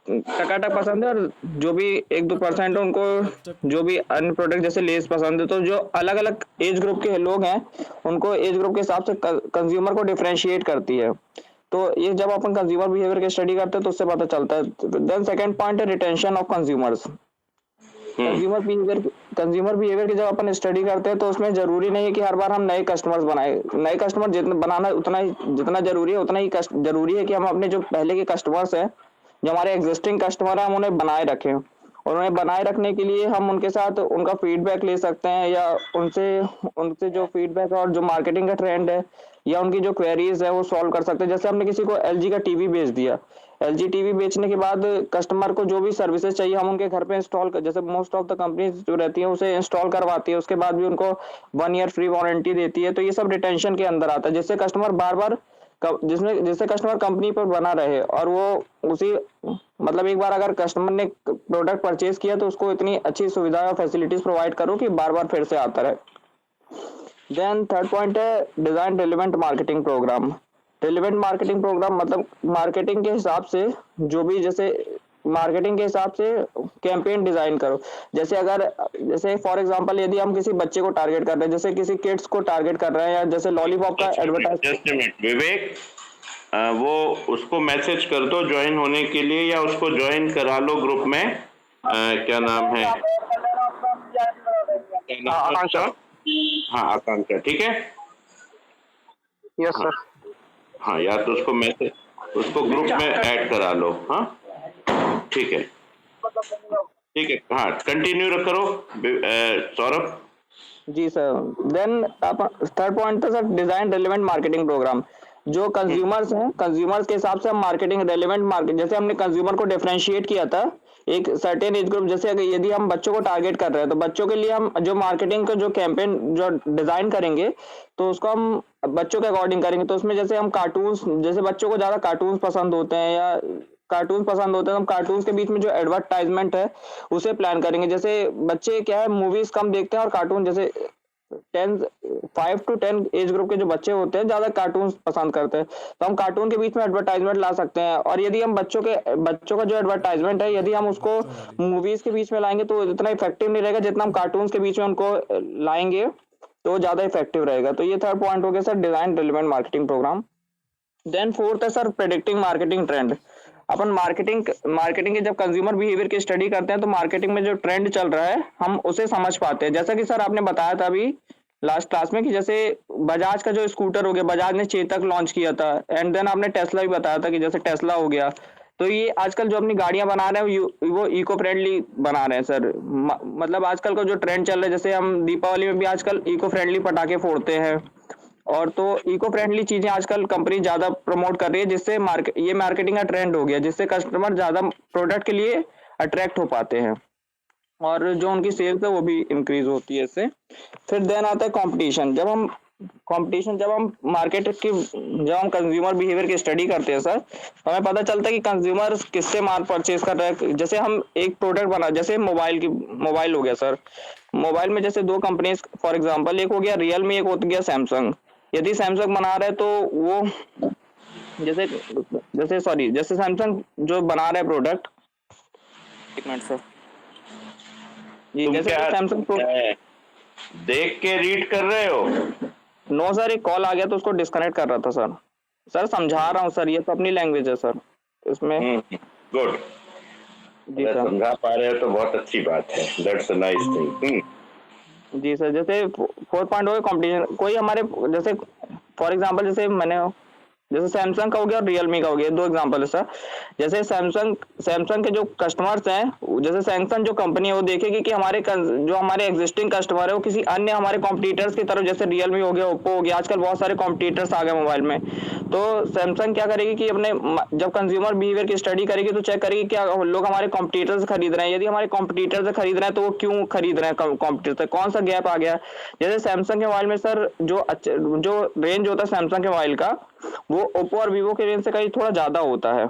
टकाटक पसंद है, और जो भी 1-2% उनको जो भी अन्य प्रोडक्ट जैसे लेस पसंद है। तो जो अलग अलग एज ग्रुप के लोग हैं, उनको एज ग्रुप के हिसाब से कंज्यूमर को डिफरेंशिएट करती है। तो ये जब अपन कंज्यूमर बिहेवियर की स्टडी करते हैं तो उससे पता चलता है। देन सेकंड पॉइंट है retention of consumers. Hmm. Consumer behaviour की जब अपन स्टडी करते हैं तो उसमें जरूरी नहीं है कि हर बार हम नए कस्टमर्स बनाए। नए कस्टमर जितना बनाना उतना ही जितना जरूरी है, उतना ही जरूरी है कि हम अपने जो पहले के कस्टमर्स हैं, जो हमारे एग्जिस्टिंग कस्टमर हैं, हम उन्हें बनाए रखें। और उन्हें बनाए रखने के लिए हम उनके साथ उनका फीडबैक ले सकते हैं, या उनसे उनसे जो फीडबैक और जो मार्केटिंग का ट्रेंड है, या उनकी जो क्वेरीज है वो सॉल्व कर सकते हैं। जैसे हमने किसी को एलजी का टीवी बेच दिया, एलजी टीवी बेचने के बाद कस्टमर को जो भी सर्विसेज चाहिए हम उनके घर पे इंस्टॉल कर, जैसे मोस्ट ऑफ द कंपनीज जो रहती है उसे इंस्टॉल करवाती है, उसके बाद भी उनको 1 ईयर फ्री वारंटी देती है। तो ये सब रिटेंशन के अंदर आता है, जिससे कस्टमर बार बार जिससे कस्टमर कंपनी पर बना रहे, और वो उसी मतलब एक बार अगर कस्टमर ने प्रोडक्ट परचेज किया तो उसको इतनी अच्छी सुविधा और फैसिलिटीज प्रोवाइड करो कि बार बार फिर से आता रहे। देन थर्ड पॉइंट है design relevant marketing programme. Relevant marketing programme मतलब मार्केटिंग के हिसाब से जो भी जैसे मार्केटिंग के हिसाब से कैंपेन डिजाइन करो। जैसे फॉर एग्जांपल यदि हम किसी बच्चे को टारगेट कर रहे हैं, जैसे किसी किड्स को टारगेट कर रहे हैं, या जैसे लॉलीपॉप का एडवर्टाइज। जस्ट मिनट विवेक, वो उसको मैसेज कर दो ज्वाइन होने के लिए, या उसको ज्वाइन करा लो ग्रुप में। क्या नाम है, क्या नाम है आकांक्षा। उसका? हाँ आकांक्षा, ठीक है। यस हाँ सर। हाँ, या तो उसको मैसेज, उसको ग्रुप में ऐड करा लो। हाँ ठीक है, ठीक है। हाँ कंटिन्यू करो सौरभ। जी सर। देन थर्ड पॉइंट था sir design relevant marketing programme. जो कंज्यूमर्स हैं, कंज्यूमर्स के हिसाब से हम मार्केटिंग रेलेवेंट मार्केट, जैसे हमने कंज्यूमर को डिफरेंशिएट किया था एक सर्टेन एज ग्रुप, जैसे यदि हम बच्चों को टारगेट कर रहे हैं तो बच्चों के लिए हम जो मार्केटिंग का जो कैंपेन जो डिजाइन करेंगे तो उसको हम बच्चों के अकॉर्डिंग करेंगे। तो उसमें जैसे हम कार्टून्स, जैसे बच्चों को ज्यादा कार्टून्स पसंद होते हैं, या कार्टून्स पसंद होते हैं, तो हम कार्टून्स के बीच में जो एडवर्टाइजमेंट है उसे प्लान करेंगे। जैसे बच्चे क्या है मूवीज कम देखते हैं, और कार्टून जैसे 5 to 10 एज ग्रुप के जो बच्चे होते हैं ज्यादा कार्टून पसंद करते हैं, तो हम कार्टून के बीच में एडवर्टाइजमेंट ला सकते हैं। और यदि हम बच्चों का जो एडवर्टाइजमेंट है यदि हम उसको मूवीज के बीच में लाएंगे तो इतना इफेक्टिव नहीं रहेगा जितना हम कार्टून के बीच में उनको लाएंगे, तो ज्यादा इफेक्टिव रहेगा। तो ये थर्ड पॉइंट हो गया sir design relevant marketing programme. Then fourth है सर प्रेडिक्टिंग मार्केटिंग ट्रेंड। अपन मार्केटिंग के जब कंज्यूमर बिहेवियर की स्टडी करते हैं तो मार्केटिंग में जो ट्रेंड चल रहा है हम उसे समझ पाते हैं। जैसा कि सर आपने बताया था अभी लास्ट क्लास में कि जैसे बजाज का जो स्कूटर हो गया, बजाज ने चेतक लॉन्च किया था, एंड देन आपने टेस्ला भी बताया था कि जैसे टेस्ला हो गया। तो ये आजकल जो अपनी गाड़ियां बना रहे हैं वो इको फ्रेंडली बना रहे हैं सर। मतलब आजकल का जो ट्रेंड चल रहा है, जैसे हम दीपावली में भी आजकल इको फ्रेंडली पटाखे फोड़ते हैं, और तो इको फ्रेंडली चीजें आजकल कंपनी ज्यादा प्रमोट कर रही है, जिससे ये मार्केटिंग का ट्रेंड हो गया, जिससे कस्टमर ज्यादा प्रोडक्ट के लिए अट्रैक्ट हो पाते हैं, और जो उनकी सेल्स है वो भी इंक्रीज होती है इससे। फिर देन आता है कंपटीशन। जब हम मार्केट की जब हम कंज्यूमर बिहेवियर की स्टडी करते हैं सर, तो हमें पता चलता है कि कंज्यूमर किससे माल परचेज कर रहा है। जैसे हम एक प्रोडक्ट बना, जैसे मोबाइल हो गया सर। मोबाइल में जैसे दो कंपनीज फॉर एग्जांपल, एक हो गया रियलमी, एक हो गया सैमसंग। यदि सैमसंग बना रहा है तो वो जैसे जैसे सैमसंग जो बना रहा है प्रोडक्ट, एक मिनट सर। जी तुम जैसे क्या जो सैमसंग देख के रीड कर रहे हो? नो सर, एक कॉल आ गया तो उसको डिस्कनेक्ट कर रहा था सर। सर समझा रहा हूँ सर, ये तो अपनी लैंग्वेज है सर इसमें। गुड। जी अगर सर। समझा पा रहे हो तो बहुत अच्छी बात है, दैट्स अ नाइस थिंग। जी सर, जैसे 4 पॉइंट हो गए कॉम्पिटिशन। कोई हमारे जैसे फॉर एग्जांपल जैसे सैमसंग का हो गया और रियलमी का हो गया, दो एग्जांपल है सर। जैसे सैमसंग के जो कस्टमर्स हैं, जैसे सैमसंग जो कंपनी है वो देखेगी कि जो हमारे एग्जिस्टिंग कस्टमर है वो किसी अन्य हमारे कॉम्पिटिटर्स की तरफ, जैसे रियलमी हो गया, ओप्पो हो गया, आजकल बहुत सारे कॉम्पिटिटर्स आ गए मोबाइल में। तो सैमसंग क्या करेगी कि अपने जब कंज्यूमर बिहेवियर की स्टडी करेगी तो चेक करेगी क्या लोग हमारे कॉम्पिटिटर से खरीद रहे हैं। यदि हमारे कॉम्पिटिटर से खरीद रहे हैं तो वो क्यों खरीद रहे हैं, कॉम्पिटिटर से कौन सा गैप आ गया। जैसे सैमसंग के मोबाइल में सर जो रेंज होता है सैमसंग के मोबाइल का, वो ओप्पो और वीवो के रेंज से कहीं थोड़ा ज्यादा होता है।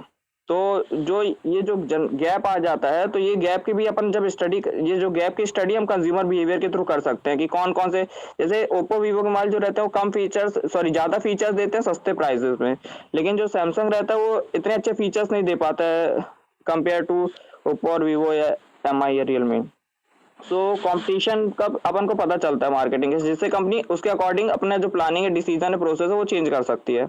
तो जो ये जो गैप आ जाता है, तो ये गैप की भी अपन जब स्टडी, ये जो गैप की स्टडी हम कंज्यूमर बिहेवियर के थ्रू कर सकते हैं कि कौन कौन से, जैसे ओप्पो वीवो के मोबाइल जो रहते हैं वो कम फीचर्स ज्यादा फीचर्स देते हैं सस्ते प्राइसेस में, लेकिन जो सैमसंग रहता है वो इतने अच्छे फीचर्स नहीं दे पाता है कंपेयर टू ओप्पो और वीवो या एमआई या रियलमी। सो कंपटीशन का अपन को पता चलता है मार्केटिंग के, जिससे कंपनी उसके अकॉर्डिंग अपना जो प्लानिंग है, डिसीजन है, प्रोसेस है, वो चेंज कर सकती है।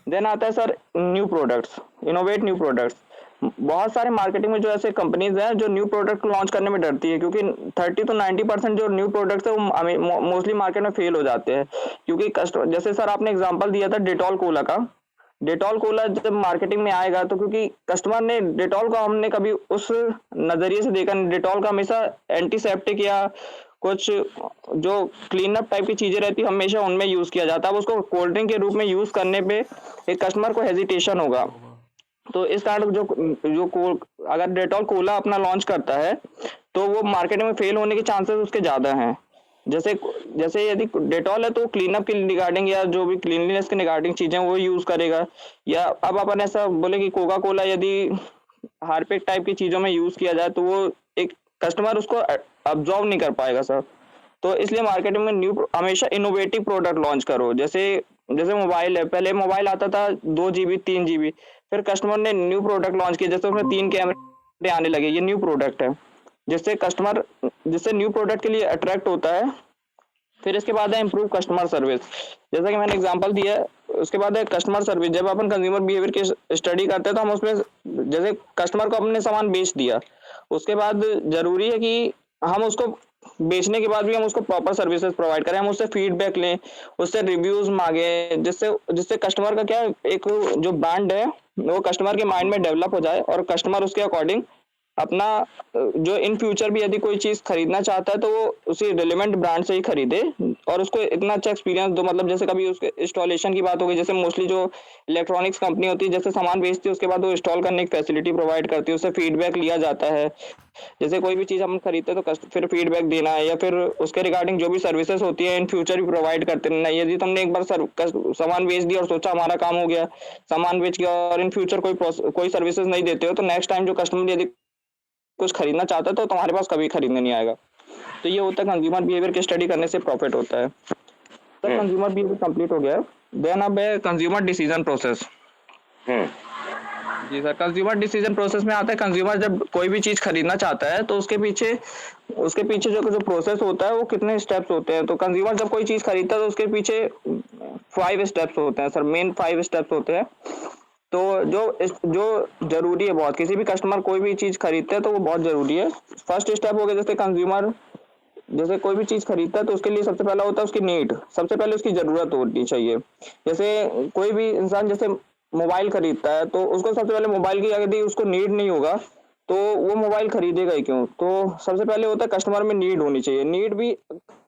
देन आता है sir new products, innovate new products. बहुत सारे मार्केटिंग में जो ऐसे कंपनीज हैं जो न्यू प्रोडक्ट लॉन्च करने में डरती है, क्योंकि 30 to 90% जो न्यू प्रोडक्ट्स है वो मोस्टली मार्केट में फेल हो जाते हैं। क्योंकि कस्टमर, जैसे सर आपने एग्जांपल दिया था डेटॉल कोला का, डेटॉल कोला जब मार्केटिंग में आएगा तो क्योंकि कस्टमर ने डेटॉल को, हमने कभी उस नजरिए से देखा नहीं। डेटॉल का हमेशा एंटीसेप्टिक या कुछ जो क्लीन अप टाइप की चीजें रहती है हमेशा उनमें यूज किया जाता है। अब उसको कोल्ड ड्रिंक के रूप में यूज करने पे एक कस्टमर को हेजिटेशन होगा। तो इस कारण अगर डेटॉल कोला अपना लॉन्च करता है तो वो मार्केट में फेल होने के चांसेस उसके ज्यादा हैं। जैसे जैसे यदि डेटॉल है तो क्लीन अप के रिगार्डिंग या जो भी क्लीनलीनेस के रिगार्डिंग चीजें वो यूज करेगा। या अब अपन ऐसा बोले कि कोका कोला यदि हार्पिक टाइप की चीजों में यूज किया जाए तो वो एक कस्टमर उसको अब्जॉर्व नहीं कर पाएगा सर। तो इसलिए मार्केटिंग में हमेशा इनोवेटिव प्रोडक्ट लॉन्च करो। जैसे जैसे मोबाइल है, पहले मोबाइल आता था 2 GB 3 GB, फिर कस्टमर ने न्यू प्रोडक्ट लॉन्च किया, जैसे उसमें 3 कैमरे आने लगे, ये न्यू प्रोडक्ट है, जिससे न्यू प्रोडक्ट के लिए अट्रैक्ट होता है। फिर इसके बाद है इम्प्रूव कस्टमर सर्विस, जैसा कि मैंने एग्जांपल दिया है। उसके बाद है कस्टमर सर्विस। जब अपन कंज्यूमर बिहेवियर की स्टडी करते हैं तो हम उसमें, जैसे कस्टमर को अपने सामान बेच दिया, उसके बाद जरूरी है कि हम उसको बेचने के बाद भी हम उसको प्रॉपर सर्विसेज प्रोवाइड करें, हम उससे फीडबैक लें, उससे रिव्यूज मांगे, जिससे जिससे कस्टमर का क्या एक जो ब्रांड है वो कस्टमर के माइंड में डेवलप हो जाए और कस्टमर उसके अकॉर्डिंग अपना जो इन फ्यूचर भी यदि कोई चीज खरीदना चाहता है तो वो उसी रिलेवेंट ब्रांड से ही खरीदे और उसको इतना अच्छा एक्सपीरियंस दो। मतलब जैसे कभी उसके इंस्टॉलेशन की बात हो गई, जैसे मोस्टली जो इलेक्ट्रॉनिक्स कंपनी होती है, जैसे सामान बेचती है उसके बाद वो इंस्टॉल करने की फैसिलिटी प्रोवाइड करती है, उससे फीडबैक लिया जाता है। जैसे कोई भी चीज हम खरीदते हैं तो फिर फीडबैक देना है या फिर उसके रिगार्डिंग जो भी सर्विसेज होती है इन फ्यूचर भी प्रोवाइड करते रहना। यदि तुमने एक बार सामान बेच दिया और सोचा हमारा काम हो गया, सामान बेच गया और इन फ्यूचर कोई सर्विसेज नहीं देते हो, तो नेक्स्ट टाइम जो कस्टमर यदि कुछ खरीदना चाहता है तो तुम्हारे पास कभी खरीदने नहीं आएगा। तो ये होता है कंज्यूमर बिहेवियर की स्टडी करने से प्रॉफिट होता है। सर कंज्यूमर बिहेवियर कंप्लीट हो गया है। देन अब है कंज्यूमर डिसीजन प्रोसेस। जी सर, कंज्यूमर डिसीजन प्रोसेस में आता है कंज्यूमर जब कोई भी चीज खरीदना चाहता है तो उसके पीछे जो जो प्रोसेस होता है वो कितने स्टेप्स होते हैं। तो कंज्यूमर जब कोई चीज खरीदता है तो उसके पीछे 5 स्टेप्स होते हैं सर, मेन 5 स्टेप्स होते हैं। तो जो जरूरी है बहुत, किसी भी कस्टमर कोई भी चीज खरीदते हैं तो वो बहुत जरूरी है। फर्स्ट स्टेप हो गया, जैसे कंज्यूमर जैसे कोई भी चीज खरीदता है तो उसके लिए सबसे पहला होता है उसकी नीड, सबसे पहले उसकी जरूरत होनी चाहिए। जैसे कोई भी इंसान जैसे मोबाइल खरीदता है तो उसको सबसे पहले मोबाइल की यदि उसको नीड नहीं होगा तो वो मोबाइल खरीदेगा ही क्यों। तो सबसे पहले होता है कस्टमर में नीड होनी चाहिए। नीड भी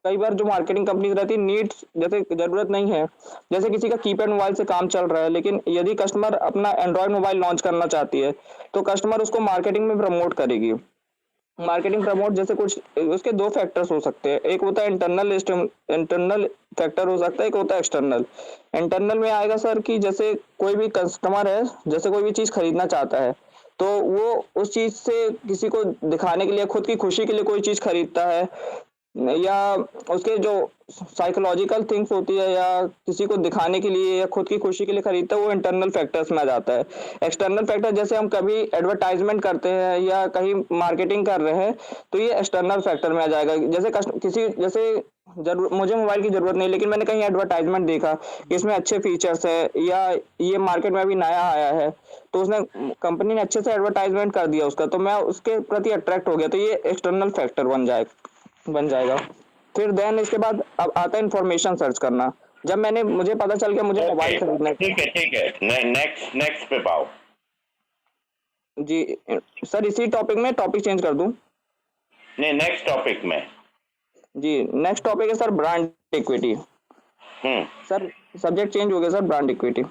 कई बार जो मार्केटिंग कंपनीज रहती है, नीड्स जैसे जरूरत नहीं है, जैसे किसी का कीपैड मोबाइल से काम चल रहा है लेकिन यदि कस्टमर अपना एंड्रॉयड मोबाइल लॉन्च करना चाहती है तो कस्टमर उसको मार्केटिंग में प्रमोट करेगी। मार्केटिंग प्रमोट जैसे कुछ उसके 2 फैक्टर्स हो सकते हैं, एक होता है इंटरनल फैक्टर हो सकता है, एक होता है एक्सटर्नल। इंटरनल में आएगा सर कि जैसे कोई भी कस्टमर है, जैसे कोई भी चीज खरीदना चाहता है तो वो उस चीज से किसी को दिखाने के लिए, खुद की खुशी के लिए कोई चीज खरीदता है, या उसके जो साइकोलॉजिकल थिंग्स होती है या किसी को दिखाने के लिए या खुद की खुशी के लिए खरीदता है, वो इंटरनल फैक्टर्स में आ जाता है। एक्सटर्नल फैक्टर जैसे हम कभी एडवर्टाइजमेंट करते हैं या कहीं मार्केटिंग कर रहे हैं तो ये एक्सटर्नल फैक्टर में आ जाएगा। मुझे मोबाइल की जरूरत नहीं लेकिन मैंने कहीं एडवर्टाइजमेंट देखा कि इसमें अच्छे फीचर्स है या ये मार्केट में अभी नया आया है, तो उसने कंपनी ने अच्छे से एडवर्टाइजमेंट कर दिया उसका, तो मैं उसके प्रति अट्रैक्ट हो गया, तो ये एक्सटर्नल फैक्टर बन जाएगा। फिर देन इसके बाद अब आता है इंफॉर्मेशन सर्च करना। जब मुझे पता चल गया मुझे मोबाइल खरीदना है। ठीक है, नेक्स्ट पे पाओ जी सर, इसी टॉपिक में टॉपिक चेंज कर दूं? नहीं, नेक्स्ट टॉपिक में। जी नेक्स्ट टॉपिक है sir brand equity. Sir subject change हो गया सर, ब्रांड इक्विटी।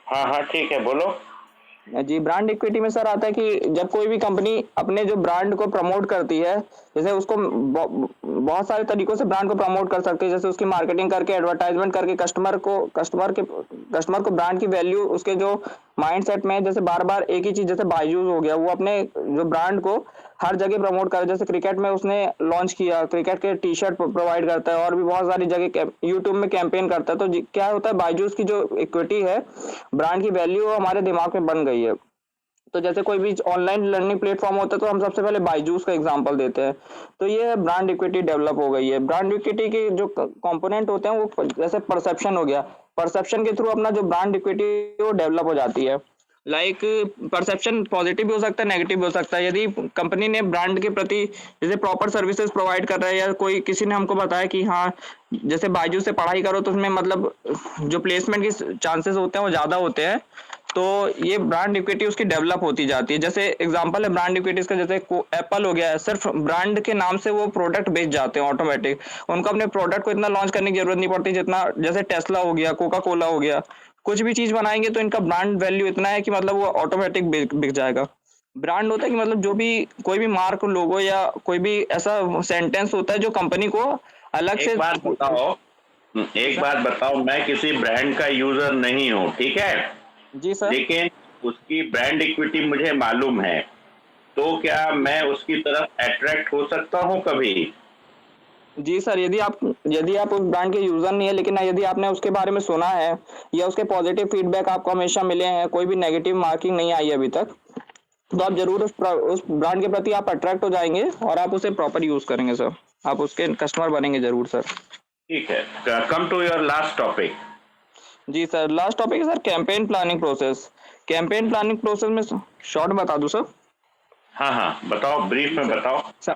हाँ ठीक है, बोलो। जी ब्रांड इक्विटी में सर आता है कि जब कोई भी कंपनी अपने जो ब्रांड को प्रमोट करती है, जैसे उसको बहुत सारे तरीकों से ब्रांड को प्रमोट कर सकते हैं, जैसे उसकी मार्केटिंग करके, एडवर्टाइजमेंट करके, कस्टमर को ब्रांड की वैल्यू उसके जो माइंडसेट में, जैसे बार बार एक ही चीज, जैसे बायजूस हो गया, वो अपने जो ब्रांड को हर जगह प्रमोट करे। जैसे क्रिकेट में उसने लॉन्च किया, क्रिकेट के टी शर्ट प्रोवाइड करता है और भी बहुत सारी जगह यूट्यूब में कैंपेन करता है। तो क्या होता है, बायजूस की जो इक्विटी है, ब्रांड की वैल्यू हमारे दिमाग में बन गई है। तो जैसे कोई भी ऑनलाइन लर्निंग प्लेटफॉर्म होता है तो हम सबसे पहले बायजूस का एग्जांपल देते हैं। तो ये ब्रांड इक्विटी डेवलप हो गई है। ब्रांड इक्विटी के जो कंपोनेंट होते हैं वो जैसे परसेप्शन हो गया, परसेप्शन के थ्रू अपना जो ब्रांड इक्विटी वो डेवलप हो जाती है। लाइक परसेप्शन पॉजिटिव भी हो सकता है, नेगेटिव भी हो सकता है। यदि कंपनी ने ब्रांड के प्रति जैसे प्रॉपर सर्विसेज प्रोवाइड कर रहा है, या कोई किसी ने हमको बताया कि हाँ जैसे बायजू से पढ़ाई करो तो उसमें मतलब जो प्लेसमेंट के चांसेस होते हैं वो ज़्यादा होते हैं, तो ये ब्रांड इक्विटी उसकी डेवलप होती जाती है। जैसे एग्जांपल है ब्रांड इक्विटीज का, जैसे एप्पल हो गया है, सिर्फ ब्रांड के नाम से वो प्रोडक्ट बेच जाते हैं ऑटोमेटिक। उनको अपने प्रोडक्ट को इतना लॉन्च करने की जरूरत नहीं पड़ती जितना जैसे टेस्ला हो गया, कोका कोला हो गया, कुछ भी चीज बनाएंगे तो इनका ब्रांड वैल्यू इतना है कि मतलब वो ऑटोमेटिक बिक जाएगा। ब्रांड होता है कि मतलब जो भी कोई भी मार्क, लोगो या कोई भी ऐसा सेंटेंस होता है जो कंपनी को अलग से। एक बात बताओ, मैं किसी ब्रांड का यूजर नहीं हूँ, ठीक है, जी सर। लेकिन उसकी ब्रांड इक्विटी मुझे मालूम है, तो क्या मैं उसकी तरफ अट्रैक्ट हो सकता हूँ कभी? जी सर, यदि आप उस ब्रांड के यूजर नहीं है, लेकिन यदि आपने उसके बारे में सुना है या उसके पॉजिटिव फीडबैक आपको हमेशा मिले हैं, कोई भी नेगेटिव मार्किंग नहीं आई है अभी तक, तो आप जरूर उस ब्रांड के प्रति आप अट्रैक्ट हो जाएंगे और आप उसे प्रॉपर यूज करेंगे सर। आप उसके कस्टमर बनेंगे जरूर सर। ठीक है, come to your last topic. जी सर, लास्ट टॉपिक है sir campaign planning process. Campaign planning process में शॉर्ट बता दूं सर? हाँ हाँ बताओ, ब्रीफ में बताओ। सर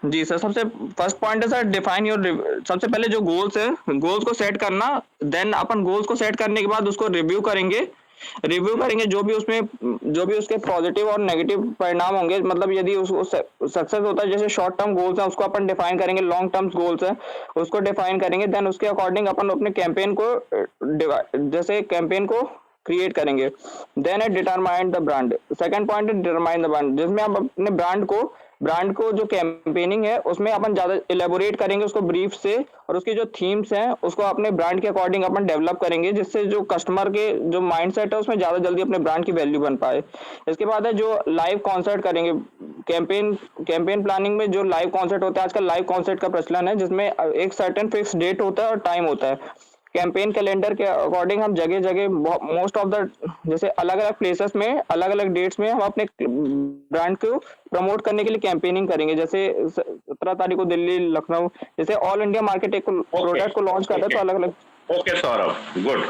जी सर, सबसे फर्स्ट पॉइंट है सर डिफाइन योर। सबसे पहले जो गोल्स है, गोल्स को सेट करना। देन अपन गोल्स को सेट करने के बाद उसको रिव्यू करेंगे जो भी उसके पॉजिटिव और नेगेटिव परिणाम होंगे। मतलब यदि उसको सक्सेस होता है, जैसे शॉर्ट टर्म गोल्स है उसको अपन डिफाइन करेंगे, लॉन्ग टर्म गोल्स है उसको डिफाइन करेंगे। देन उसके अकॉर्डिंग अपन अपने कैंपेन को जैसे कैंपेन को क्रिएट करेंगे। देन है determine the brand. Second point है डिटरमाइन द ब्रांड, जिसमें आप अपने ब्रांड को जो कैंपेनिंग है उसमें अपन ज्यादा इलेबोरेट करेंगे उसको ब्रीफ से, और उसकी जो थीम्स हैं उसको अपने ब्रांड के अकॉर्डिंग अपन डेवलप करेंगे, जिससे जो कस्टमर के जो माइंडसेट है उसमें ज्यादा जल्दी अपने ब्रांड की वैल्यू बन पाए। इसके बाद है जो लाइव कॉन्सर्ट करेंगे। कैंपेन प्लानिंग में जो लाइव कॉन्सर्ट होता है, आजकल लाइव कॉन्सर्ट का प्रचलन है जिसमें एक सर्टेन फिक्स डेट होता है और टाइम होता है। कैंपेन कैलेंडर के अकॉर्डिंग हम जगह जगह मोस्ट ऑफ द जैसे अलग अलग प्लेसेस में अलग अलग डेट्स में हम अपने ब्रांड को प्रमोट करने के लिए कैंपेनिंग करेंगे। जैसे 17 तारीख को दिल्ली, लखनऊ, जैसे ऑल इंडिया मार्केट एक प्रोडक्ट को लॉन्च करता है तो अलग अलग। Okay Saurabh, good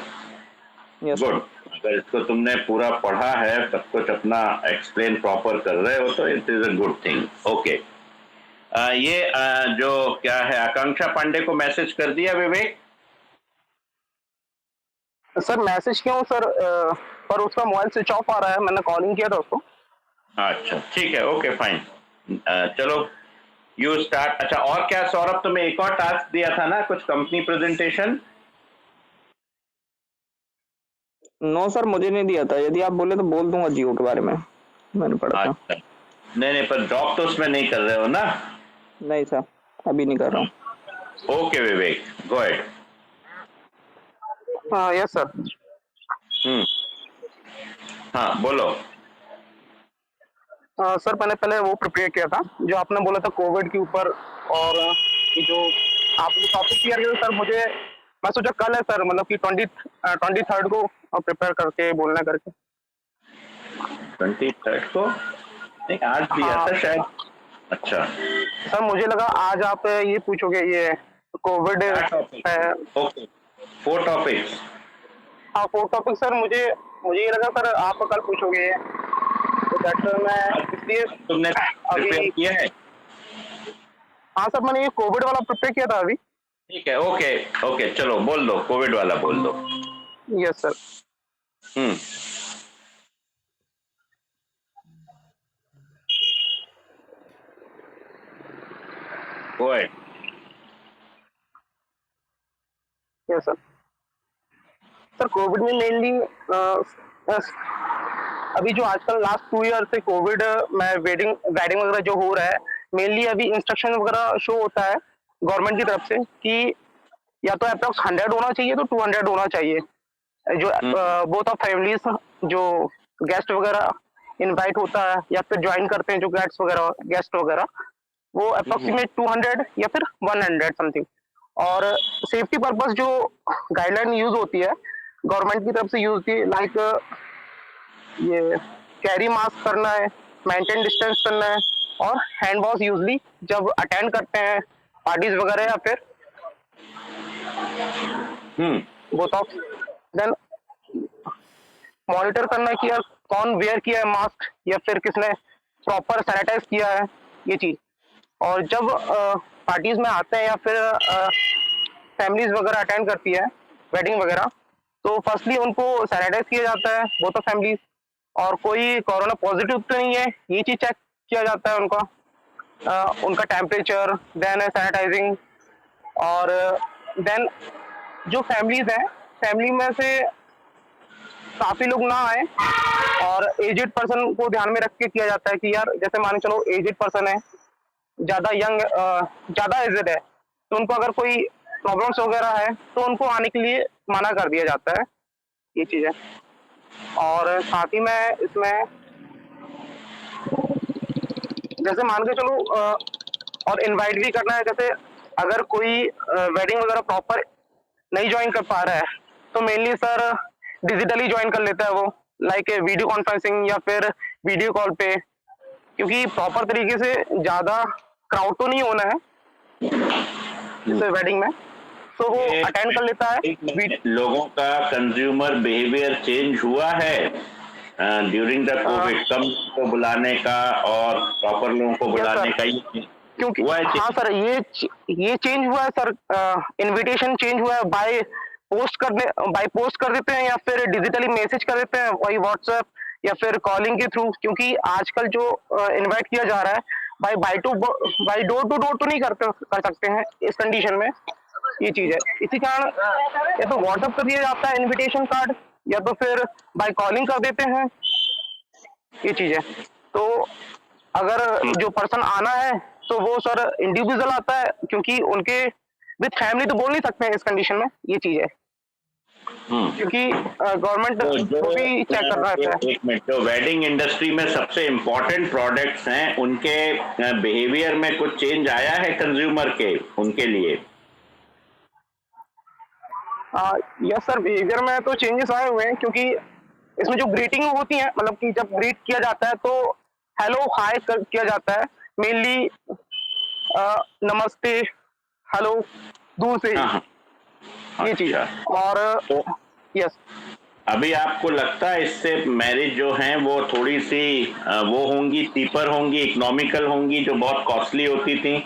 yes good. अगर इसको तुमने पूरा पढ़ा है, सब कुछ अपना एक्सप्लेन प्रॉपर कर रहे हो, तो it is a good thing. Okay, ये जो क्या है, आकांक्षा पांडे को मैसेज कर दिया विवेक? सर मैसेज क्यों सर, पर उसका मोबाइल स्विच ऑफ आ रहा है, मैंने कॉलिंग किया था उसको। अच्छा ठीक है, ओके फाइन। चलो यू स्टार्ट। अच्छा, और क्या सौरभ, तुम्हें एक और टास्क दिया था ना, कुछ कंपनी प्रेजेंटेशन? नो सर, मुझे नहीं दिया था। यदि आप बोले तो बोल दूंगा जियो के बारे में, मैंने पढ़ा था। अच्छा, नहीं पर जॉब तो उसमें नहीं कर रहे हो ना? नहीं सर, अभी नहीं कर रहा हूँ। ओके विवेक, गो अहेड। Yes sir. हाँ बोलो। सर मैंने पहले वो प्रिपेयर किया था जो आपने बोला था कोविड के ऊपर, और ये जो आपने टॉपिक क्लियर किया सर, मैं सोचा कल है सर, मतलब कि 23rd को प्रिपेयर करके बोलना करके। 23rd को नहीं, आज दिया था शायद। अच्छा सर, मुझे लगा आज आप ये पूछोगे, ये कोविड है। Okay, 4 topics. हाँ 4 टॉपिक सर, मुझे ये लगा सर आप कल पूछोगे, तो दैट मैं इसलिए तुमने प्रिपेयर किया है? हाँ सर, मैंने ये कोविड वाला प्रिपेयर किया था अभी। ठीक है, ओके ओके, चलो बोल दो, कोविड वाला बोल दो। Yes sir. Go ahead. Yes sir. Sir Covid में मेनली अभी जो आजकल लास्ट 2 ईयर से कोविड में गाइडिंग वगैरह जो हो रहा है, मेनली अभी इंस्ट्रक्शन वगैरह शो होता है गवर्नमेंट की तरफ से कि या तो अप्रॉक्स 100 होना चाहिए तो 200 होना चाहिए। जो बोथ ऑफ फैमिलीज जो गेस्ट वगैरह इनवाइट होता है या फिर ज्वाइन करते हैं जो गेस्ट वगैरह, वो अप्रोक्सीमेट 200 या फिर 100 समथिंग। और सेफ्टी पर्पस जो गाइडलाइन यूज होती है गवर्नमेंट की तरफ से यूज होती है, लाइक ये कैरी मास्क करना है, मेंटेन डिस्टेंस करना है, और हैंड वॉश यूजली जब अटेंड करते हैं पार्टीज वगैरह या फिर हम्म बोथ ऑफ, देन मॉनिटर करना है कि यार कौन वेयर किया है मास्क या फिर किसने प्रॉपर सैनिटाइज किया है, ये चीज। और जब पार्टीज में आते हैं या फिर फैमिलीज वगैरह अटेंड करती है वेडिंग वगैरह, तो फर्स्टली उनको सैनिटाइज किया जाता है बोथ ऑफ फैमिलीज, और कोई कोरोना पॉजिटिव तो नहीं है ये चीज चेक किया जाता है उनका, उनका टेम्परेचर, देन सैनिटाइजिंग। और देन जो फैमिलीज हैं, फैमिली में से काफी लोग ना आए, और एजेड पर्सन को ध्यान में रख के किया जाता है कि यार जैसे मान के चलो एजेड पर्सन है, ज्यादा यंग, ज्यादा एजेड है, तो उनको अगर कोई प्रॉब्लम्स वगैरह है तो उनको आने के लिए मना कर दिया जाता है, ये चीज है। और साथ ही में इसमें जैसे मान के चलो और इनवाइट भी करना है, जैसे अगर कोई वेडिंग वगैरह प्रॉपर नहीं ज्वाइन कर पा रहा है तो मेनली सर डिजिटली ज्वाइन कर लेता है वो, लाइक वीडियो कॉन्फ्रेंसिंग या फिर वीडियो कॉल पे, क्योंकि प्रॉपर तरीके से ज्यादा क्राउड तो नहीं होना है जैसे वेडिंग में, तो वो अटेंड कर लेता है। लोगों का कंज्यूमर बिहेवियर चेंज हुआ है ड्यूरिंग द कोविड, कम को बुलाने का और प्रॉपर लोगों को बुलाने का, क्योंकि हुआ है हाँ सर, ये चेंज हुआ है सर, इनविटेशन चेंज हुआ है, बाय पोस्ट कर देते हैं या फिर डिजिटली मैसेज कर देते हैं, वही व्हाट्सएप या फिर कॉलिंग के थ्रू, क्योंकि आजकल जो इनवाइट किया जा रहा है बाय डोर टू डोर तो नहीं कर सकते हैं इस कंडीशन में, ये चीज है। इसी कारण या तो व्हाट्सएप कर दिया जाता है इनविटेशन कार्ड, या तो फिर बाय कॉलिंग कर देते हैं, ये चीज है। तो अगर जो पर्सन आना है तो वो सर इंडिविजुअल आता है, क्योंकि उनके विद फैमिली तो बोल नहीं सकते हैं इस कंडीशन में, ये चीज है, क्योंकि गवर्नमेंट को भी चेक करना है। एक मिनट, जो वेडिंग इंडस्ट्री में सबसे इम्पोर्टेंट प्रोडक्ट्स हैं उनके बिहेवियर में कुछ चेंज आया है कंज्यूमर के, उनके लिए? यस सर, बिहेवियर में तो चेंजेस आए हुए हैं, क्योंकि इसमें जो ग्रीटिंग होती है, मतलब कि जब ग्रीट किया जाता है तो हेलो हाय किया जाता है, मेनली नमस्ते हेलो दूर से, ये चीज। और तो यस, अभी आपको लगता है इससे मैरिज जो हैं वो थोड़ी सी वो होंगी, चीपर होंगी, इकोनॉमिकल होंगी, जो बहुत कॉस्टली होती थी?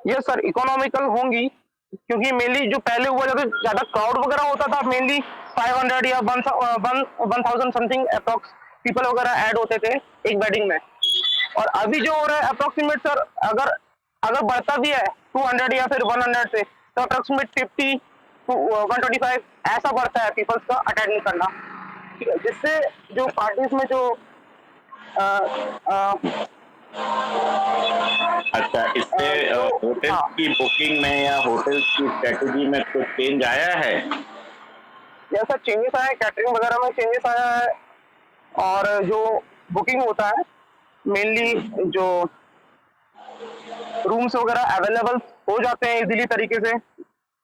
यस सर, इकोनॉमिकल होंगी, क्योंकि मेनली जो पहले हुआ ज्यादा क्राउड वगैरह होता था, मेनली 500 या 1000 समथिंग अप्रोक्स पीपल वगैरह ऐड होते थे एक वेडिंग में। और अभी जो हो रहा है अप्रोक्सीमेट सर, अगर बढ़ता भी है 200 या फिर 100 से, तो अप्रोक्सीमेट 50 to 125 ऐसा बढ़ता है पीपल्स का अटेंड करना, ठीक है, जिससे जो पार्टीज में जो अच्छा, इससे होटल की बुकिंग में या होटल की स्ट्रेटेजी में कुछ चेंज आया है? जैसा चेंजेस आया है, कैटरिंग वगैरह में चेंजेस आया है, और जो बुकिंग होता है मेनली जो रूम्स वगैरह अवेलेबल हो जाते हैं इजीली तरीके से,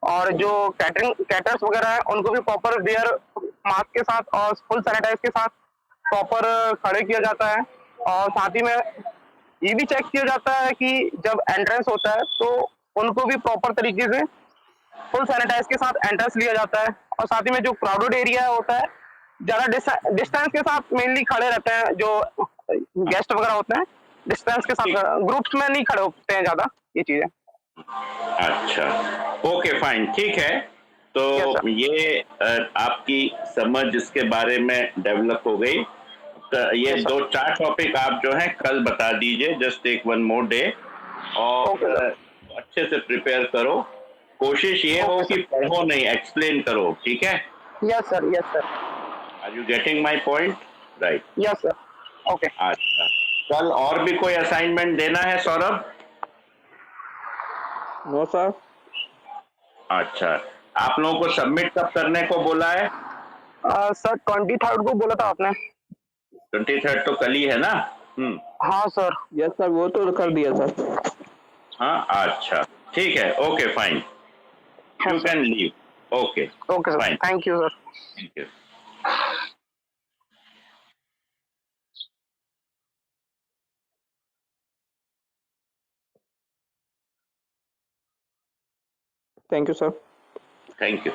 और जो कैटर्स वगैरह है उनको भी प्रॉपर वेयर मास्क के साथ और फुल सैनिटाइज के साथ प्रॉपर खड़े किया जाता है। और साथ ही में ये भी चेक किया जाता है कि जब एंट्रेंस होता है तो उनको भी प्रॉपर तरीके से फुल सैनिटाइज के साथ एंट्रेंस लिया जाता है। और साथ ही में जो क्राउडेड एरिया होता है, ज्यादा डिस्टेंस के साथ मेनली खड़े रहते हैं, जो गेस्ट वगैरह होते हैं डिस्टेंस के साथ, ग्रुप्स में नहीं खड़े होते हैं ज्यादा, ये चीज है। अच्छा, ओके फाइन, ठीक है। तो ये आपकी समझ इसके बारे में डेवलप हो गई। तो ये 2-4 टॉपिक आप जो है कल बता दीजिए, just take one more day, और अच्छे से प्रिपेयर करो। कोशिश ये हो कि पढ़ो नहीं, एक्सप्लेन करो, ठीक है? Yes sir, yes sir. Are you getting my point? Right, yes sir, okay. अच्छा, कल और भी कोई असाइनमेंट देना है सौरभ? No sir. अच्छा, आप लोगों को सबमिट कब करने को बोला है? सर 23 को बोला था आपने। 23 तो कल ही है ना? हाँ सर। यस सर, वो तो कर दिया सर। हाँ, अच्छा, ठीक है, okay fine, you can leave. Okay okay sir, fine, thank you sir. Thank you. Thank you sir. Thank you.